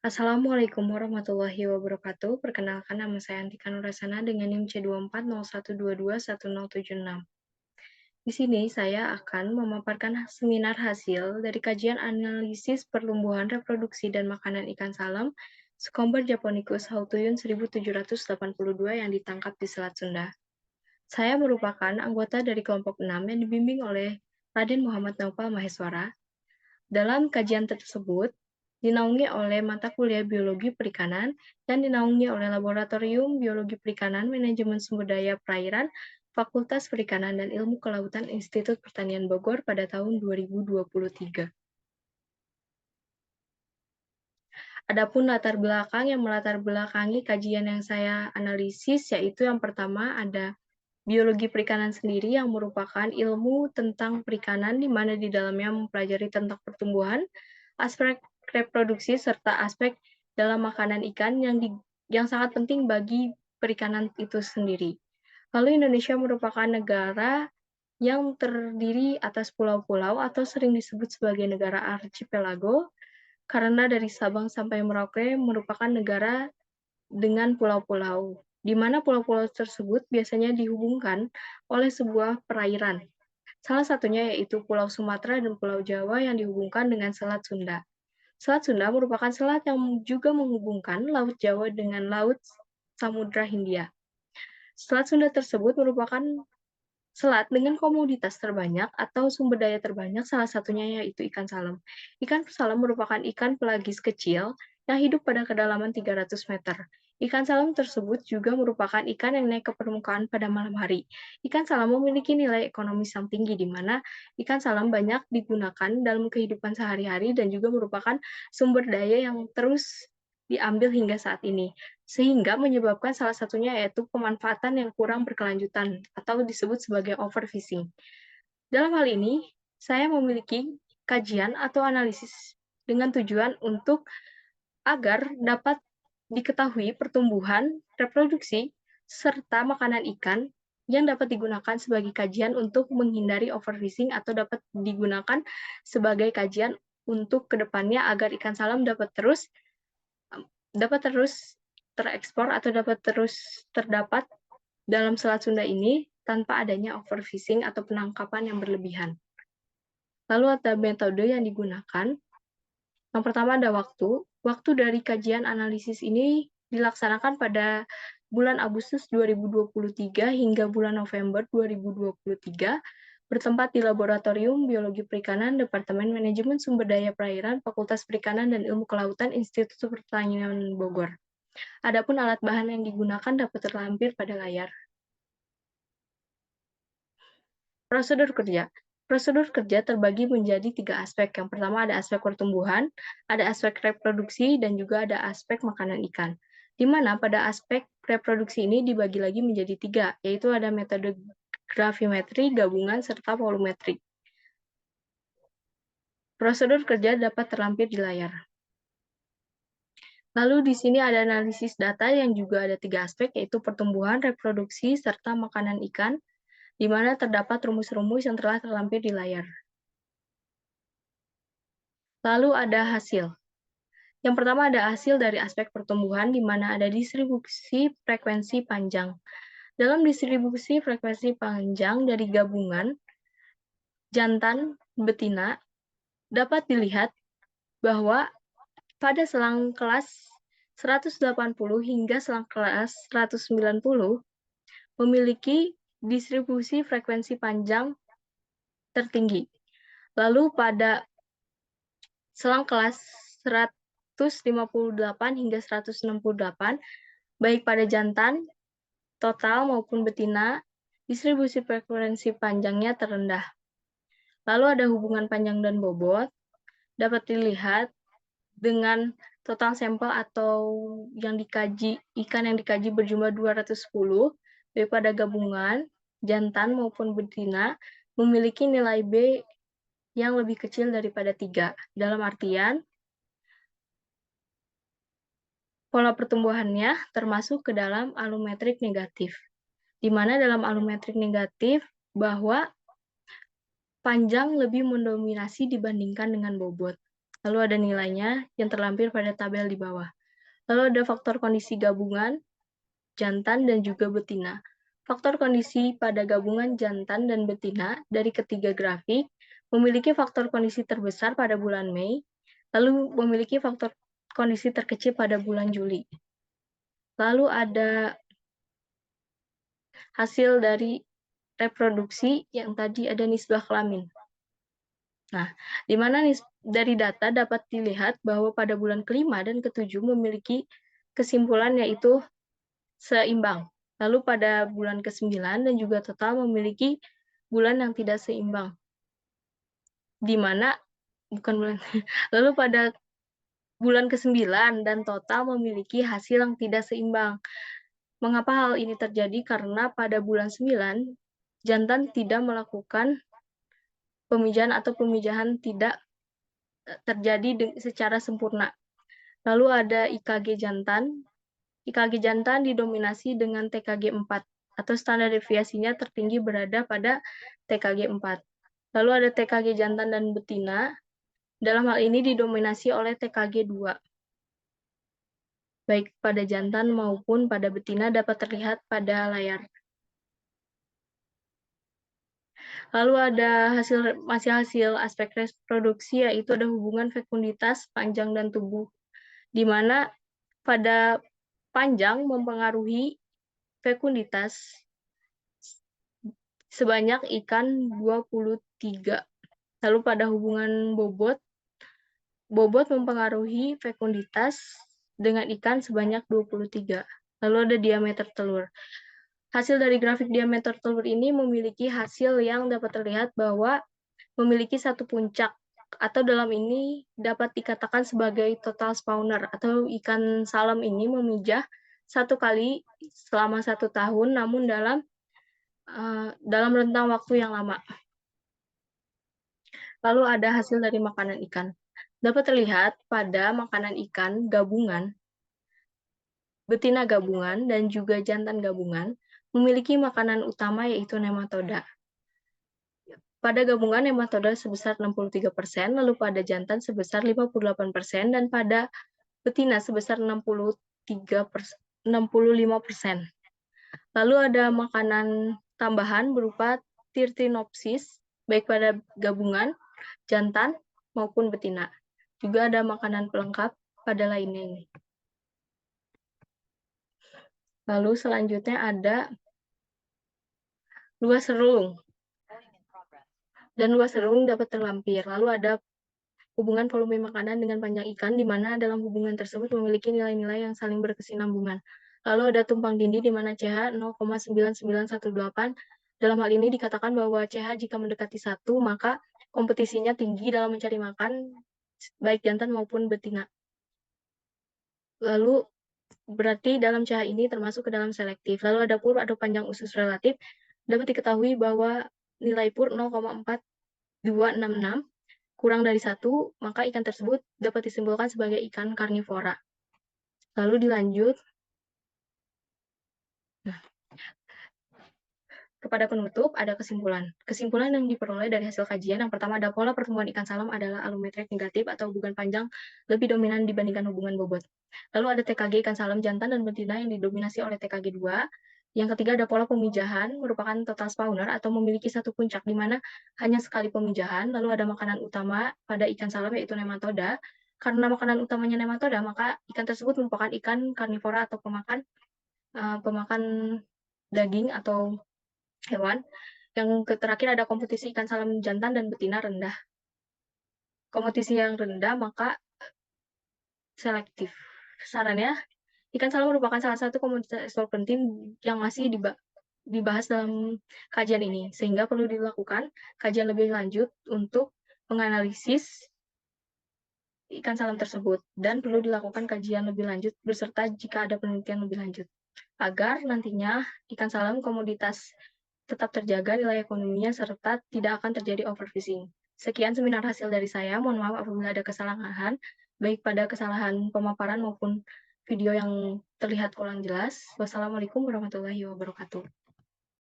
Assalamualaikum warahmatullahi wabarakatuh. Perkenalkan nama saya Antika Nurasana dengan NIM C2401221076. Di sini saya akan memaparkan seminar hasil dari kajian analisis pertumbuhan reproduksi dan makanan ikan salam Skomber japonicus hautuyun 1782 yang ditangkap di Selat Sunda. Saya merupakan anggota dari kelompok 6 yang dibimbing oleh Raden Muhammad Naufal Maheswara. Dalam kajian tersebut, dinaungi oleh mata kuliah Biologi Perikanan yang dinaungi oleh Laboratorium Biologi Perikanan Manajemen Sumber Daya Perairan Fakultas Perikanan dan Ilmu Kelautan Institut Pertanian Bogor pada tahun 2023. Adapun latar belakang yang melatar belakangi kajian yang saya analisis, yaitu yang pertama ada biologi perikanan sendiri yang merupakan ilmu tentang perikanan di mana di dalamnya mempelajari tentang pertumbuhan, aspek reproduksi, serta aspek dalam makanan ikan yang sangat penting bagi perikanan itu sendiri. Lalu Indonesia merupakan negara yang terdiri atas pulau-pulau atau sering disebut sebagai negara archipelago, karena dari Sabang sampai Merauke merupakan negara dengan pulau-pulau, di mana pulau-pulau tersebut biasanya dihubungkan oleh sebuah perairan. Salah satunya yaitu Pulau Sumatera dan Pulau Jawa yang dihubungkan dengan Selat Sunda. Selat Sunda merupakan selat yang juga menghubungkan Laut Jawa dengan Laut Samudra Hindia. Selat Sunda tersebut merupakan selat dengan komoditas terbanyak atau sumber daya terbanyak, salah satunya yaitu ikan salam. Ikan salam merupakan ikan pelagis kecil yang hidup pada kedalaman 300 meter. Ikan salam tersebut juga merupakan ikan yang naik ke permukaan pada malam hari. Ikan salam memiliki nilai ekonomis yang tinggi, di mana ikan salam banyak digunakan dalam kehidupan sehari-hari dan juga merupakan sumber daya yang terus diambil hingga saat ini, sehingga menyebabkan salah satunya yaitu pemanfaatan yang kurang berkelanjutan atau disebut sebagai overfishing. Dalam hal ini, saya memiliki kajian atau analisis dengan tujuan untuk agar dapat diketahui pertumbuhan, reproduksi, serta makanan ikan yang dapat digunakan sebagai kajian untuk menghindari overfishing atau dapat digunakan sebagai kajian untuk kedepannya agar ikan salam dapat terus terekspor atau dapat terus terdapat dalam Selat Sunda ini tanpa adanya overfishing atau penangkapan yang berlebihan. Lalu ada metode yang digunakan. Yang pertama ada waktu. Waktu dari kajian analisis ini dilaksanakan pada bulan Agustus 2023 hingga bulan November 2023, bertempat di Laboratorium Biologi Perikanan, Departemen Manajemen Sumber Daya Perairan, Fakultas Perikanan dan Ilmu Kelautan, Institut Pertanian Bogor. Adapun alat bahan yang digunakan dapat terlampir pada layar. Prosedur kerja. Prosedur kerja terbagi menjadi 3 aspek. Yang pertama ada aspek pertumbuhan, ada aspek reproduksi, dan juga ada aspek makanan ikan. Di mana pada aspek reproduksi ini dibagi lagi menjadi 3, yaitu ada metode gravimetri, gabungan, serta volumetrik. Prosedur kerja dapat terlampir di layar. Lalu di sini ada analisis data yang juga ada 3 aspek, yaitu pertumbuhan, reproduksi, serta makanan ikan, di mana terdapat rumus-rumus yang telah terlampir di layar. Lalu ada hasil. Yang pertama ada hasil dari aspek pertumbuhan, di mana ada distribusi frekuensi panjang. Dalam distribusi frekuensi panjang dari gabungan jantan betina, dapat dilihat bahwa pada selang kelas 180 hingga selang kelas 190 memiliki distribusi frekuensi panjang tertinggi. Lalu pada selang kelas 158 hingga 168, baik pada jantan, total maupun betina, distribusi frekuensi panjangnya terendah. Lalu ada hubungan panjang dan bobot, dapat dilihat dengan total sampel atau ikan yang dikaji berjumlah 210, baik pada gabungan, jantan maupun betina, memiliki nilai B yang lebih kecil daripada 3. Dalam artian, pola pertumbuhannya termasuk ke dalam alumetrik negatif, di mana dalam alumetrik negatif bahwa panjang lebih mendominasi dibandingkan dengan bobot. Lalu ada nilainya yang terlampir pada tabel di bawah. Lalu ada faktor kondisi gabungan, jantan, dan juga betina. Faktor kondisi pada gabungan jantan dan betina dari ketiga grafik memiliki faktor kondisi terbesar pada bulan Mei, lalu memiliki faktor kondisi terkecil pada bulan Juli. Lalu ada hasil dari reproduksi yang tadi ada nisbah kelamin. Nah, di mana dari data dapat dilihat bahwa pada bulan kelima dan ketujuh memiliki kesimpulan yaitu seimbang. Lalu pada bulan ke-9 dan juga total memiliki bulan yang tidak seimbang. Di mana bukan bulan. Lalu pada bulan ke-9 dan total memiliki hasil yang tidak seimbang. Mengapa hal ini terjadi? Karena pada bulan 9 jantan tidak melakukan pemijahan atau pemijahan tidak terjadi secara sempurna. Lalu ada IKG jantan. IKG jantan didominasi dengan TKG 4 atau standar deviasinya tertinggi berada pada TKG 4. Lalu ada TKG jantan dan betina. Dalam hal ini didominasi oleh TKG 2. Baik pada jantan maupun pada betina dapat terlihat pada layar. Lalu ada masih hasil aspek reproduksi, yaitu ada hubungan fekunditas, panjang, dan tubuh, di mana pada panjang mempengaruhi fekunditas sebanyak ikan 23. Lalu pada hubungan bobot mempengaruhi fekunditas dengan ikan sebanyak 23. Lalu ada diameter telur. Hasil dari grafik diameter telur ini memiliki hasil yang dapat terlihat bahwa memiliki satu puncak, atau dalam ini dapat dikatakan sebagai total spawner, atau ikan salam ini memijah satu kali selama 1 tahun, namun dalam rentang waktu yang lama. Lalu ada hasil dari makanan ikan. Dapat terlihat pada makanan ikan gabungan, betina gabungan, dan juga jantan gabungan memiliki makanan utama yaitu nematoda. Pada gabungan nematoda sebesar 63%, lalu pada jantan sebesar 58%, dan pada betina sebesar 65%. Lalu ada makanan tambahan berupa Tirtinopsis, baik pada gabungan, jantan, maupun betina. Juga ada makanan pelengkap pada lainnya ini. Lalu selanjutnya ada luas relung. Dan luas relung dapat terlampir. Lalu ada hubungan volume makanan dengan panjang ikan, di mana dalam hubungan tersebut memiliki nilai-nilai yang saling berkesinambungan. Lalu ada tumpang tindih di mana CH 0,9918. Dalam hal ini dikatakan bahwa CH jika mendekati 1, maka kompetisinya tinggi dalam mencari makan, baik jantan maupun betina. Lalu berarti dalam CH ini termasuk ke dalam selektif. Lalu ada pur atau panjang usus relatif. Dapat diketahui bahwa nilai pur 0,4266 kurang dari 1, maka ikan tersebut dapat disimpulkan sebagai ikan karnivora. Lalu dilanjut. Nah, kepada penutup ada kesimpulan. Kesimpulan yang diperoleh dari hasil kajian, yang pertama ada pola pertumbuhan ikan salam adalah alometrik negatif atau hubungan panjang lebih dominan dibandingkan hubungan bobot. Lalu ada TKG ikan salam jantan dan betina yang didominasi oleh TKG 2. Yang ketiga ada pola pemijahan, merupakan total spawner atau memiliki satu puncak, di mana hanya sekali pemijahan. Lalu ada makanan utama pada ikan salam yaitu nematoda. Karena makanan utamanya nematoda, maka ikan tersebut merupakan ikan karnivora atau pemakan daging atau hewan. Yang terakhir ada kompetisi ikan salam jantan dan betina rendah. Kompetisi yang rendah maka selektif. Sarannya, ikan salam merupakan salah satu komoditas ekspor penting yang masih dibahas dalam kajian ini, sehingga perlu dilakukan kajian lebih lanjut untuk menganalisis ikan salam tersebut, dan perlu dilakukan kajian lebih lanjut beserta jika ada penelitian lebih lanjut, agar nantinya ikan salam komoditas tetap terjaga nilai ekonominya serta tidak akan terjadi overfishing. Sekian seminar hasil dari saya. Mohon maaf apabila ada kesalahan, baik pada kesalahan pemaparan maupun video yang terlihat kurang jelas. Wassalamualaikum warahmatullahi wabarakatuh.